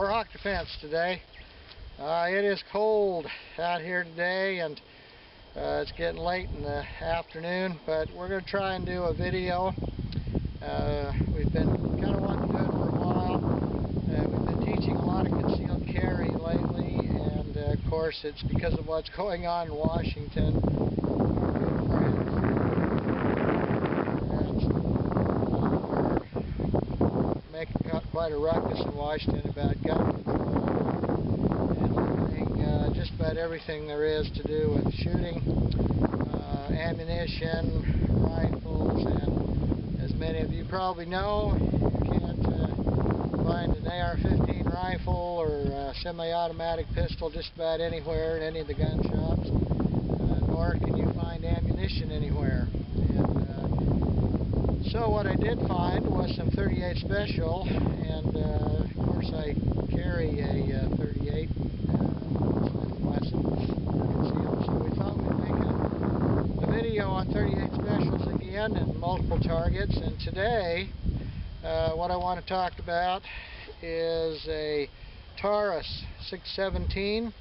We're hawk defense today. It is cold out here today, and it's getting late in the afternoon, but we're going to try and do a video. We've been kind of wanting to do it for a while. We've been teaching a lot of concealed carry lately, and of course it's because of what's going on in Washington. Making quite a ruckus in Washington about gun control and learning just about everything there is to do with shooting, ammunition, rifles, and as many of you probably know, you can't find an AR-15 rifle or a semi-automatic pistol just about anywhere in any of the gun shops, nor can you find ammunition anywhere. So what I did find was some 38 special, and of course I carry a 38 Smith & Wesson concealed, so we thought we'd make a video on 38 specials again and multiple targets. And today what I want to talk about is a Taurus 617.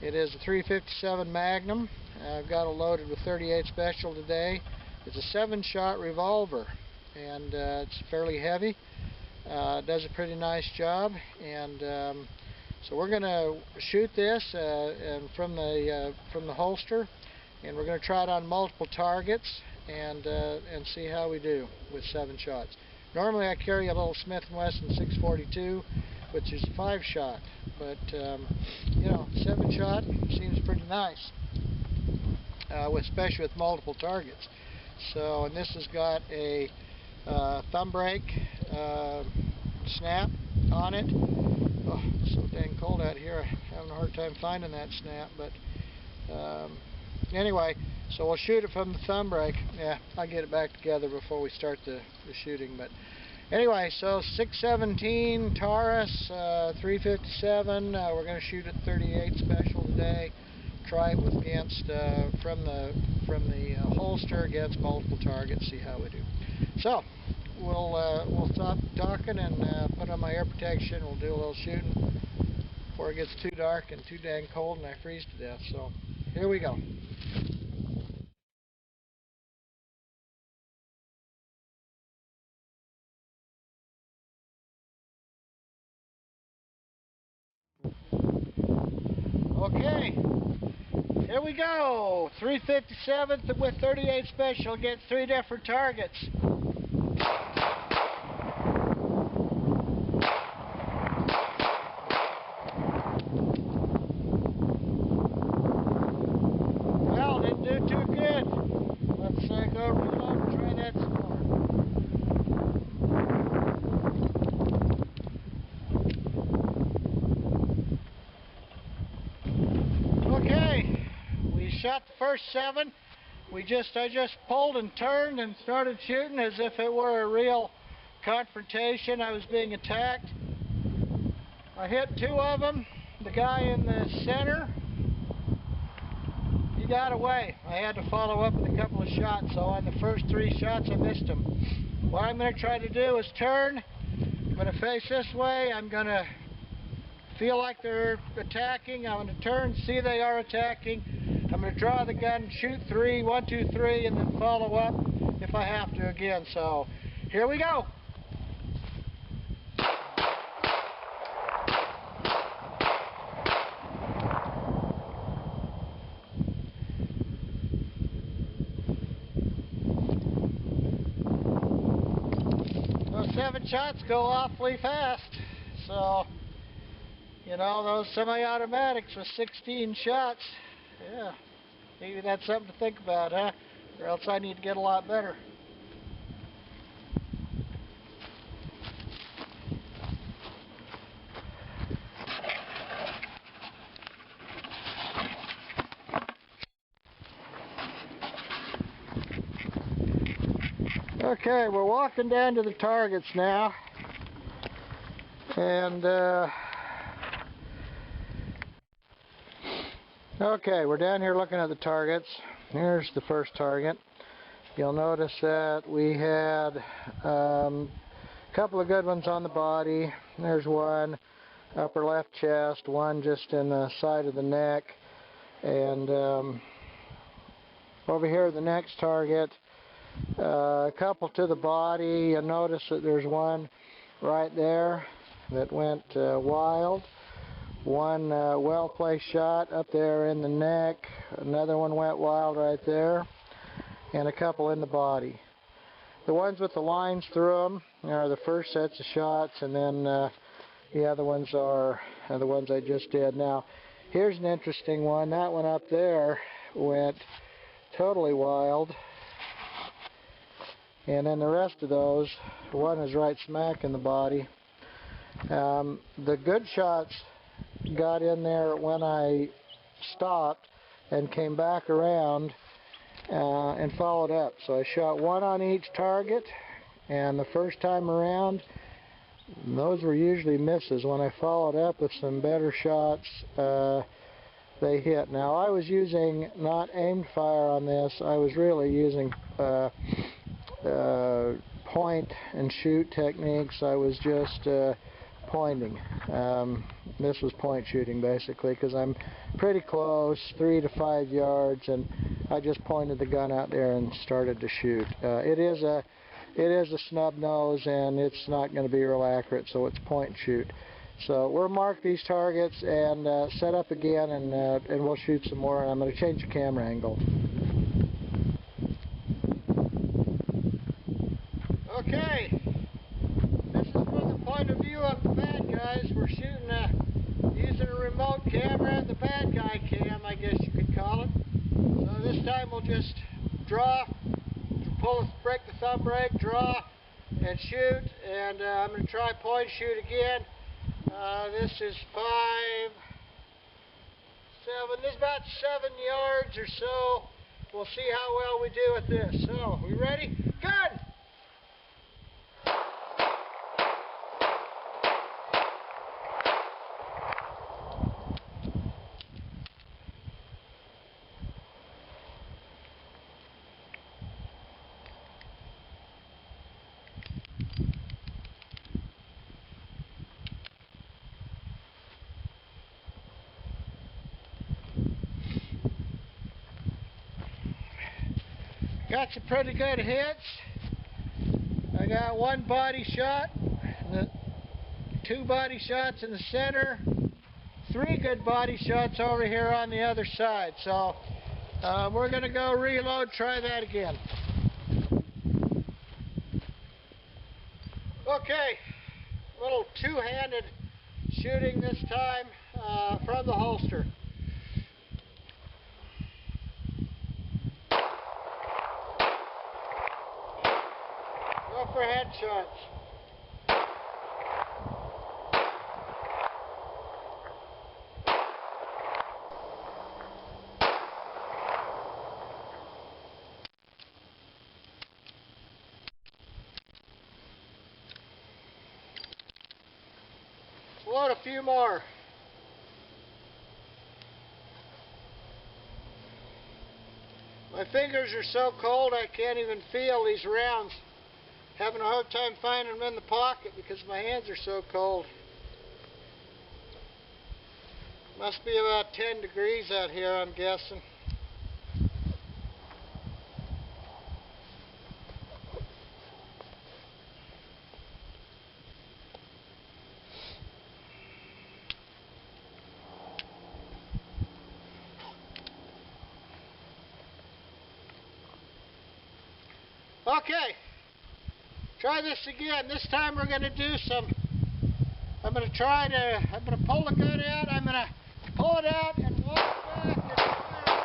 It is a 357 Magnum. I've got it loaded with 38 special today. It's a 7-shot revolver, and it's fairly heavy. It does a pretty nice job, and so we're going to shoot this and from the holster, and we're going to try it on multiple targets and see how we do with 7 shots. Normally I carry a little Smith & Wesson 642, which is 5-shot, but you know, 7-shot seems pretty nice, especially with multiple targets. So, and this has got a thumb brake snap on it. Oh, it's so dang cold out here. I'm having a hard time finding that snap, but anyway, so we'll shoot it from the thumb brake. Yeah, I'll get it back together before we start the shooting. But anyway, so 617 Taurus 357. We're going to shoot at 38 special today. Try it with from the holster against multiple targets. See how we do. So we'll stop talking and put on my air protection. We'll do a little shooting before it gets too dark and too dang cold and I freeze to death. So here we go. Okay. Here we go, 357th with 38 special against 3 different targets. Well, didn't do too good. Let's go reload and try that some more. Okay. Shot the first 7. I just pulled and turned and started shooting as if it were a real confrontation. I was being attacked. I hit 2 of them. The guy in the center, he got away. I had to follow up with a couple of shots, so on the first 3 shots I missed him. What I'm going to try to do is turn. I'm going to face this way. I'm going to feel like they're attacking. I'm going to turn, see they are attacking. I'm going to draw the gun, shoot 3, 1, 2, 3, and then follow up if I have to again. So here we go. Those 7 shots go awfully fast. So, you know, those semi-automatics with 16 shots. Yeah, maybe that's something to think about, huh? Or else I need to get a lot better. Okay, we're walking down to the targets now. And, okay, we're down here looking at the targets. Here's the first target. You'll notice that we had a couple of good ones on the body. There's one. upper left chest, one just in the side of the neck, and over here the next target, a couple to the body. You'll notice that there's one right there that went wild. One well-placed shot up there in the neck, another one went wild right there, and a couple in the body. The ones with the lines through them are the first sets of shots, and then the other ones are the ones I just did. Now, here's an interesting one. That one up there went totally wild, and then the rest of those, one is right smack in the body. The good shots got in there when I stopped and came back around and followed up. So I shot one on each target, and the first time around, those were usually misses. When I followed up with some better shots, they hit. Now, I was using not aimed fire on this. I was really using point and shoot techniques. I was just pointing. This was point shooting basically, because I'm pretty close, 3 to 5 yards, and I just pointed the gun out there and started to shoot. It is a snub nose, and it's not going to be real accurate, so it's point and shoot. So we'll mark these targets and set up again, and we'll shoot some more. And I'm going to change the camera angle. Okay, this is from the point of view of the bad guys. We're shooting using a remote camera, the bad guy cam, I guess you could call it. So this time we'll just draw, break the thumb brake, draw, and shoot. And I'm going to try point shoot again. This is 5, 7. This is about 7 yards or so. We'll see how well we do with this. So, we ready? Gun! Got some pretty good hits. I got one body shot, 2 body shots in the center, 3 good body shots over here on the other side. So we're going to go reload, try that again. Okay, little two-handed shooting this time from the holster. For headshots. Load a few more. My fingers are so cold I can't even feel these rounds. Having a hard time finding them in the pocket because my hands are so cold. Must be about 10 degrees out here, I'm guessing. Okay. Try this again. This time we're going to do some, I'm going to pull the gun out, I'm going to pull it out and walk back and fire.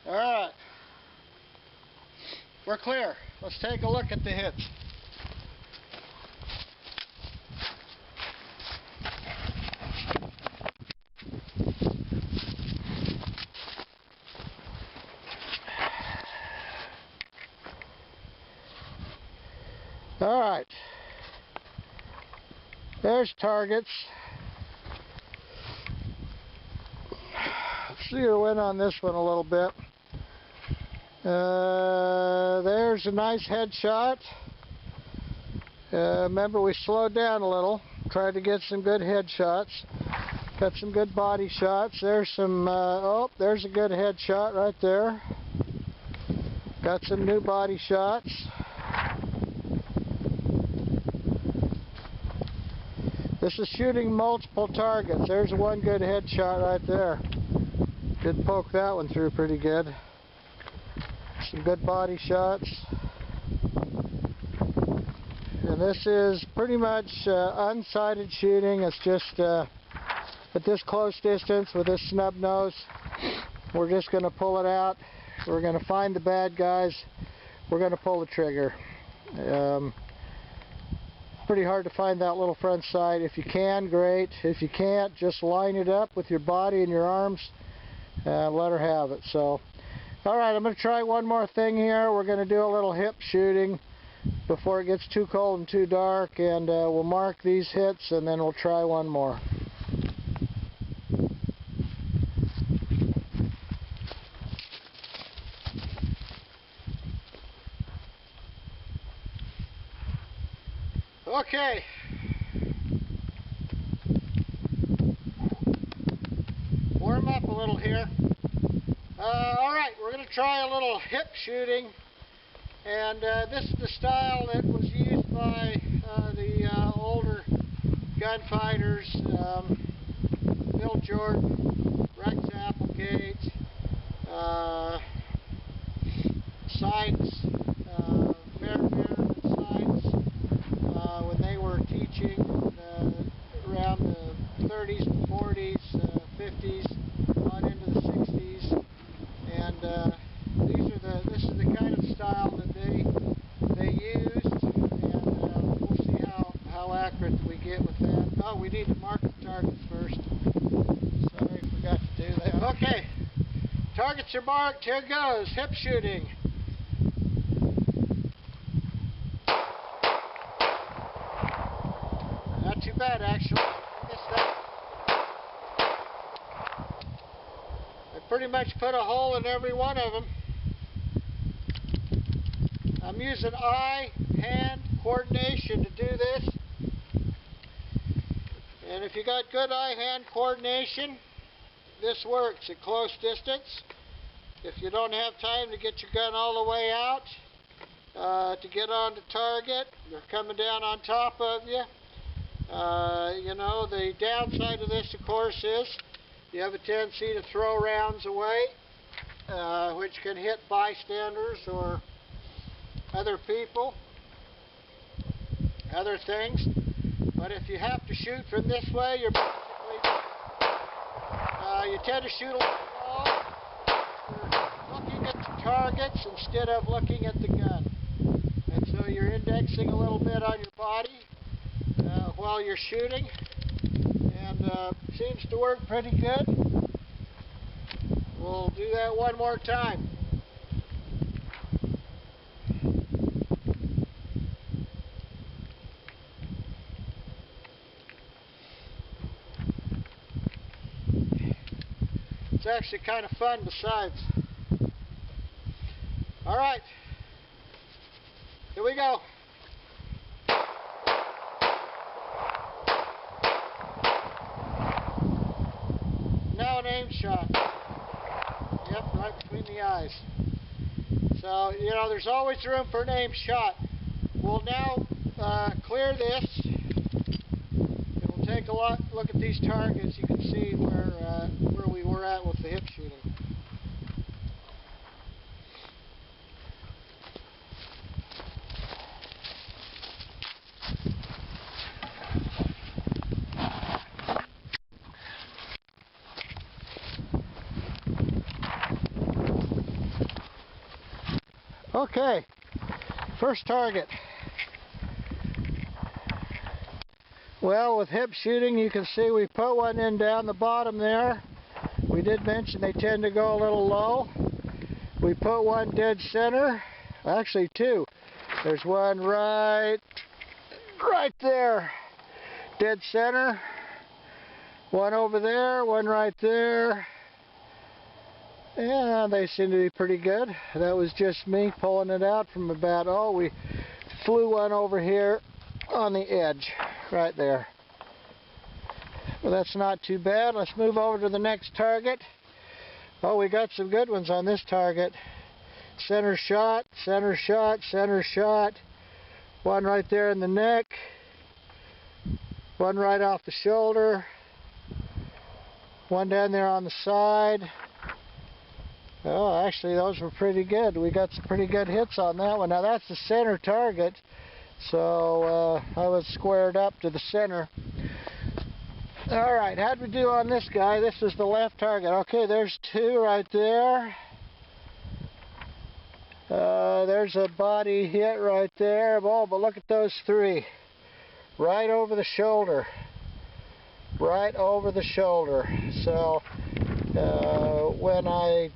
Alright. We're clear. Let's take a look at the hits. Alright, there's targets. zero in on this one a little bit. There's a nice headshot. Remember, we slowed down a little, tried to get some good headshots. Got some good body shots. There's some, oh, there's a good headshot right there. Got some new body shots. This is shooting multiple targets. There's one good headshot right there. Did poke that one through pretty good. Some good body shots. And this is pretty much unsighted shooting. It's just at this close distance with this snub nose. We're just going to pull it out. We're going to find the bad guys. We're going to pull the trigger. Pretty hard to find that little front sight. If you can, great. If you can't, just line it up with your body and your arms and let her have it. So, alright, I'm going to try one more thing here. We're going to do a little hip shooting before it gets too cold and too dark, and we'll mark these hits and then we'll try one more. Okay. Warm up a little here. Alright, we're going to try a little hip shooting, and this is the style that was used by the older gunfighters, Bill Jordan, Rex Applegate, Sights, Fairbairn and Sights, when they were teaching around the 30s and 40s, 50s, on into the 60s, and this is the kind of style that they used, and we'll see how accurate we get with that. Oh, we need to mark the targets first. Sorry, forgot to do that. Okay, targets are marked. Here goes. Hip shooting. Not too bad, actually. Missed that. I pretty much put a hole in every one of them. I'm using eye-hand coordination to do this. And if you got good eye-hand coordination, this works at close distance. If you don't have time to get your gun all the way out to get on the target, they're coming down on top of you. You know, the downside of this, of course, is you have a tendency to throw rounds away, which can hit bystanders or other people, other things. But if you have to shoot from this way, you're basically, you tend to shoot a little low. You're looking at the targets instead of looking at the gun. And so you're indexing a little bit on your body while you're shooting, and seems to work pretty good. We'll do that one more time. It's actually kind of fun besides. Alright, here we go. Now an aim shot. Yep, right between the eyes. So, you know, there's always room for an aim shot. We'll now clear this. And we'll take a look at these targets. You can see where we were at with the hip shooting. Okay, first target. Well, with hip shooting, you can see we put one in down the bottom there. We did mention they tend to go a little low. We put one dead center, actually two. There's one right there, dead center. One over there, one right there, Yeah, they seem to be pretty good. That was just me pulling it out from about, we flew one over here on the edge, right there. Well, that's not too bad. Let's move over to the next target. Oh, we got some good ones on this target. Center shot, center shot, center shot. One right there in the neck. One right off the shoulder. One down there on the side. Oh, actually, those were pretty good. We got some pretty good hits on that one. Now, that's the center target, so I was squared up to the center. All right, how'd we do on this guy? This is the left target. Okay, there's two right there. There's a body hit right there. Oh, but look at those three. Right over the shoulder. Right over the shoulder. So, when I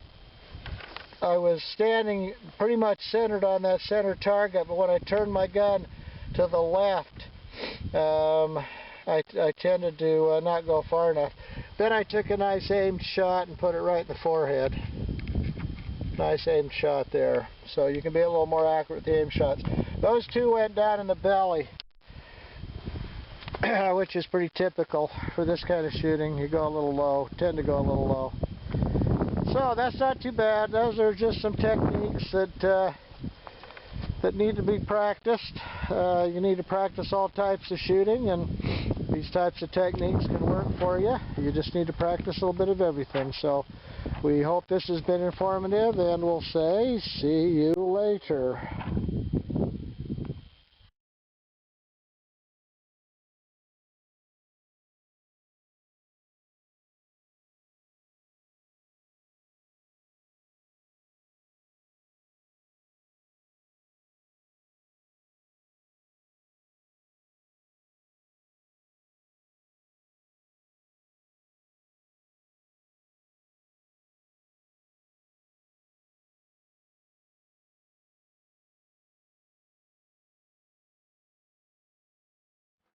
was standing pretty much centered on that center target, but when I turned my gun to the left, I tended to not go far enough. Then I took a nice aimed shot and put it right in the forehead. Nice aimed shot there. So you can be a little more accurate with the aim shots. Those two went down in the belly, which is pretty typical for this kind of shooting. You go a little low, tend to go a little low. So that's not too bad. Those are just some techniques that need to be practiced. You need to practice all types of shooting, and these types of techniques can work for you. You just need to practice a little bit of everything. So we hope this has been informative, and we'll say see you later.